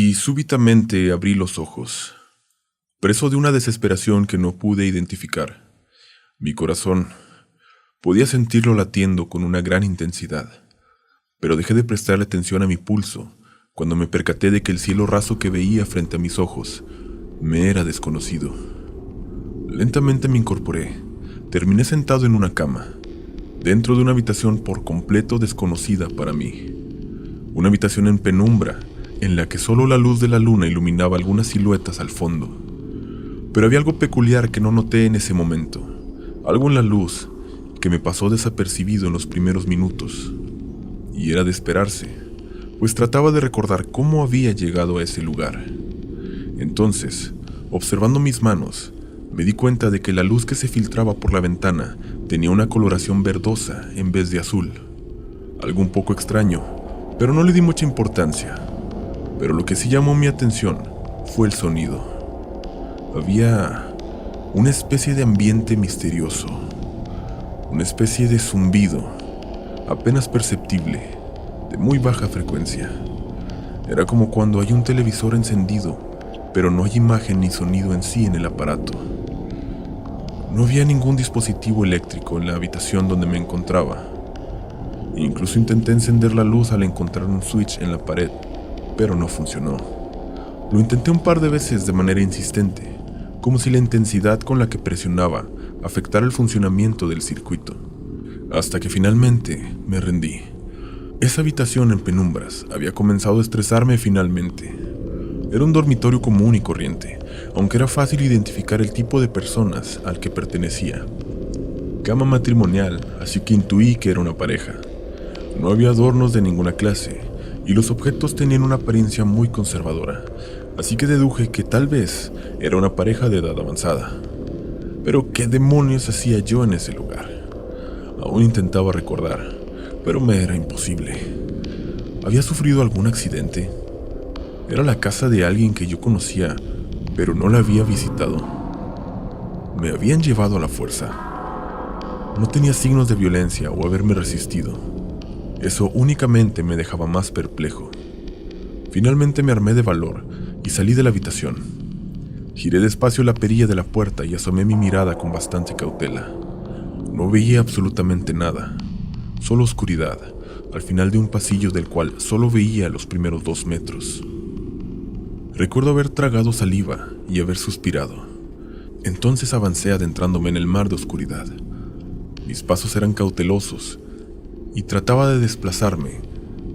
Y súbitamente abrí los ojos, preso de una desesperación que no pude identificar. Mi corazón podía sentirlo latiendo con una gran intensidad, pero dejé de prestarle atención a mi pulso cuando me percaté de que el cielo raso que veía frente a mis ojos me era desconocido. Lentamente me incorporé. Terminé sentado en una cama, dentro de una habitación por completo desconocida para mí. Una habitación en penumbra, en la que solo la luz de la luna iluminaba algunas siluetas al fondo. Pero había algo peculiar que no noté en ese momento, algo en la luz que me pasó desapercibido en los primeros minutos. Y era de esperarse, pues trataba de recordar cómo había llegado a ese lugar. Entonces, observando mis manos, me di cuenta de que la luz que se filtraba por la ventana tenía una coloración verdosa en vez de azul. Algo un poco extraño, pero no le di mucha importancia. Pero lo que sí llamó mi atención fue el sonido. Había una especie de ambiente misterioso, una especie de zumbido, apenas perceptible, de muy baja frecuencia. Era como cuando hay un televisor encendido, pero no hay imagen ni sonido en sí en el aparato. No había ningún dispositivo eléctrico en la habitación donde me encontraba. Incluso intenté encender la luz al encontrar un switch en la pared, pero no funcionó. Lo intenté un par de veces de manera insistente, como si la intensidad con la que presionaba afectara el funcionamiento del circuito, hasta que finalmente me rendí. Esa habitación en penumbras había comenzado a estresarme finalmente. Era un dormitorio común y corriente, aunque era fácil identificar el tipo de personas al que pertenecía. Cama matrimonial, así que intuí que era una pareja. No había adornos de ninguna clase, y los objetos tenían una apariencia muy conservadora, así que deduje que tal vez era una pareja de edad avanzada. Pero ¿qué demonios hacía yo en ese lugar? Aún intentaba recordar, pero me era imposible. ¿Había sufrido algún accidente? Era la casa de alguien que yo conocía, pero no la había visitado. Me habían llevado a la fuerza. No tenía signos de violencia o haberme resistido. Eso únicamente me dejaba más perplejo. Finalmente me armé de valor y salí de la habitación. Giré despacio la perilla de la puerta y asomé mi mirada con bastante cautela. No veía absolutamente nada, solo oscuridad, al final de un pasillo del cual solo veía los primeros 2 metros. Recuerdo haber tragado saliva y haber suspirado. Entonces avancé adentrándome en el mar de oscuridad. Mis pasos eran cautelosos y trataba de desplazarme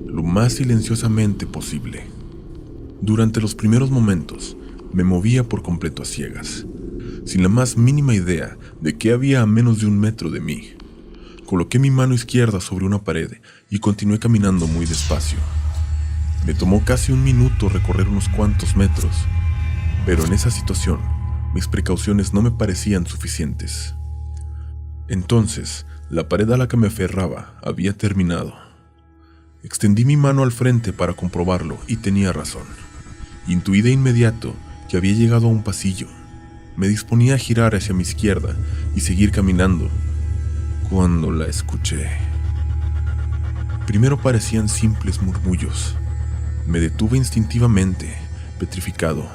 lo más silenciosamente posible. Durante los primeros momentos me movía por completo a ciegas, sin la más mínima idea de qué había a menos de 1 metro de mí. Coloqué mi mano izquierda sobre una pared y continué caminando muy despacio. Me tomó casi 1 minuto recorrer unos cuantos metros, pero en esa situación mis precauciones no me parecían suficientes. Entonces, la pared a la que me aferraba había terminado. Extendí mi mano al frente para comprobarlo y tenía razón. Intuí de inmediato que había llegado a un pasillo. Me disponía a girar hacia mi izquierda y seguir caminando, cuando la escuché. Primero parecían simples murmullos. Me detuve instintivamente, petrificado,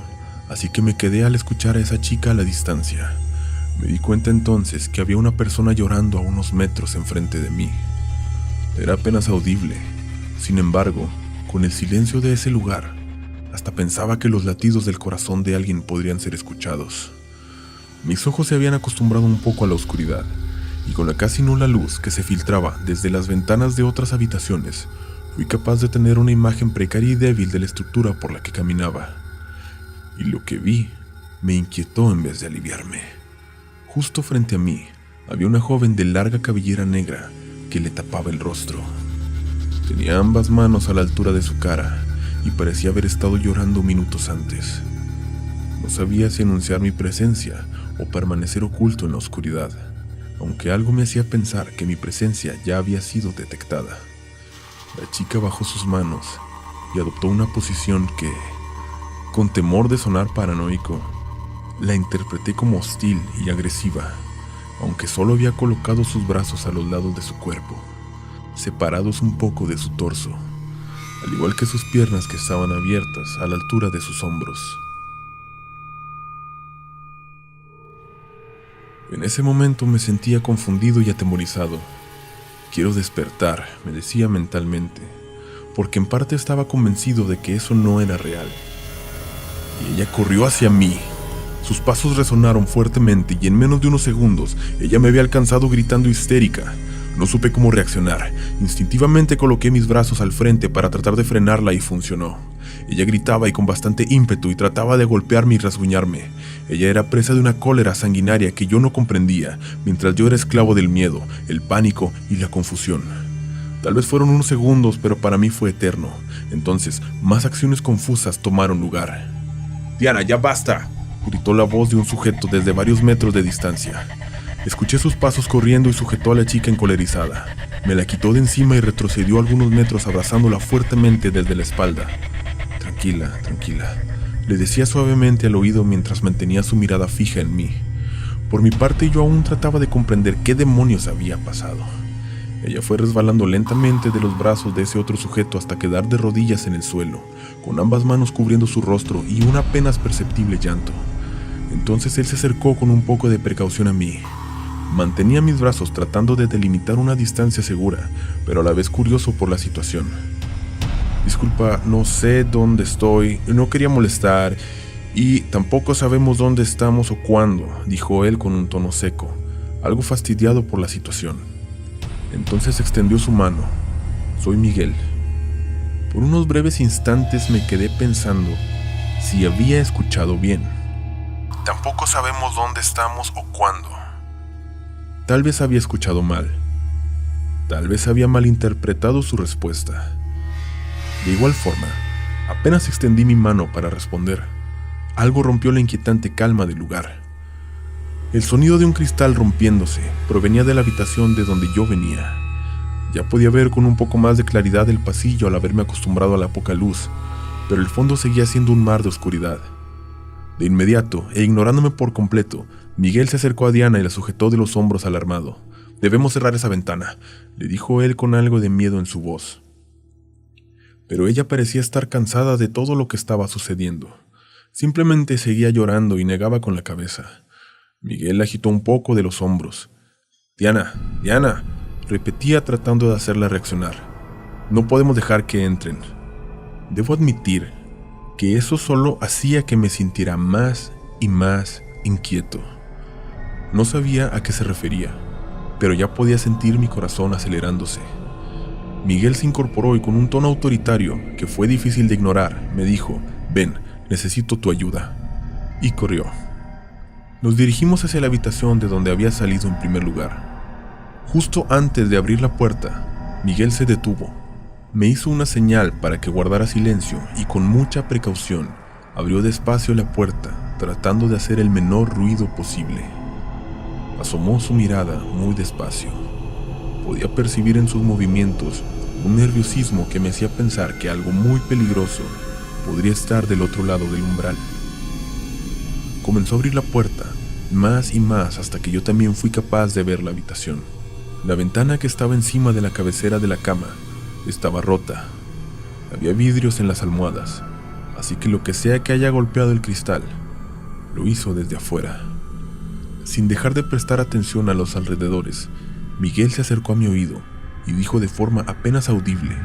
así que me quedé al escuchar a esa chica a la distancia. Me di cuenta entonces que había una persona llorando a unos metros enfrente de mí. Era apenas audible. Sin embargo, con el silencio de ese lugar, hasta pensaba que los latidos del corazón de alguien podrían ser escuchados. Mis ojos se habían acostumbrado un poco a la oscuridad, y con la casi nula luz que se filtraba desde las ventanas de otras habitaciones, fui capaz de tener una imagen precaria y débil de la estructura por la que caminaba. Y lo que vi me inquietó en vez de aliviarme. Justo frente a mí había una joven de larga cabellera negra que le tapaba el rostro. Tenía ambas manos a la altura de su cara y parecía haber estado llorando minutos antes. No sabía si anunciar mi presencia o permanecer oculto en la oscuridad, aunque algo me hacía pensar que mi presencia ya había sido detectada. La chica bajó sus manos y adoptó una posición que, con temor de sonar paranoico, la interpreté como hostil y agresiva, aunque solo había colocado sus brazos a los lados de su cuerpo, separados un poco de su torso. al igual que sus piernas que estaban abiertas a la altura de sus hombros. En ese momento me sentía confundido y atemorizado. Quiero despertar, me decía mentalmente, porque en parte estaba convencido de que eso no era real. Y ella corrió hacia mí. Sus pasos resonaron fuertemente y en menos de unos segundos ella me había alcanzado gritando histérica. No supe cómo reaccionar. Instintivamente coloqué mis brazos al frente para tratar de frenarla y funcionó. Ella gritaba y con bastante ímpetu y trataba de golpearme y rasguñarme. Ella era presa de una cólera sanguinaria que yo no comprendía, mientras yo era esclavo del miedo, el pánico y la confusión. Tal vez fueron unos segundos, pero para mí fue eterno. Entonces, más acciones confusas tomaron lugar. «Diana, ya basta», gritó la voz de un sujeto desde varios metros de distancia. Escuché sus pasos corriendo y sujetó a la chica encolerizada. Me la quitó de encima y retrocedió algunos metros abrazándola fuertemente desde la espalda. «Tranquila, tranquila», le decía suavemente al oído mientras mantenía su mirada fija en mí. Por mi parte yo aún trataba de comprender qué demonios había pasado. Ella fue resbalando lentamente de los brazos de ese otro sujeto hasta quedar de rodillas en el suelo, con ambas manos cubriendo su rostro y un apenas perceptible llanto. Entonces él se acercó con un poco de precaución a mí. Mantenía mis brazos tratando de delimitar una distancia segura, pero a la vez curioso por la situación. «Disculpa, no sé dónde estoy, no quería molestar, y tampoco sabemos dónde estamos o cuándo», dijo él con un tono seco, algo fastidiado por la situación. Entonces extendió su mano. «Soy Miguel». Por unos breves instantes me quedé pensando si había escuchado bien. «Tampoco sabemos dónde estamos o cuándo». Tal vez había escuchado mal. Tal vez había malinterpretado su respuesta. De igual forma, apenas extendí mi mano para responder, algo rompió la inquietante calma del lugar. El sonido de un cristal rompiéndose provenía de la habitación de donde yo venía. Ya podía ver con un poco más de claridad el pasillo al haberme acostumbrado a la poca luz, pero el fondo seguía siendo un mar de oscuridad. De inmediato, e ignorándome por completo, Miguel se acercó a Diana y la sujetó de los hombros alarmado. «Debemos cerrar esa ventana», le dijo él con algo de miedo en su voz. Pero ella parecía estar cansada de todo lo que estaba sucediendo. Simplemente seguía llorando y negaba con la cabeza. Miguel la agitó un poco de los hombros. «Diana, Diana», repetía tratando de hacerla reaccionar. «No podemos dejar que entren». Debo admitir que eso solo hacía que me sintiera más y más inquieto. No sabía a qué se refería, pero ya podía sentir mi corazón acelerándose. Miguel se incorporó y con un tono autoritario, que fue difícil de ignorar, me dijo: «Ven, necesito tu ayuda». Y corrió. Nos dirigimos hacia la habitación de donde había salido en primer lugar. Justo antes de abrir la puerta, Miguel se detuvo. Me hizo una señal para que guardara silencio y con mucha precaución abrió despacio la puerta, tratando de hacer el menor ruido posible. Asomó su mirada muy despacio. Podía percibir en sus movimientos un nerviosismo que me hacía pensar que algo muy peligroso podría estar del otro lado del umbral. Comenzó a abrir la puerta, más y más, hasta que yo también fui capaz de ver la habitación. La ventana que estaba encima de la cabecera de la cama estaba rota. Había vidrios en las almohadas, así que lo que sea que haya golpeado el cristal, lo hizo desde afuera. Sin dejar de prestar atención a los alrededores, Miguel se acercó a mi oído y dijo de forma apenas audible: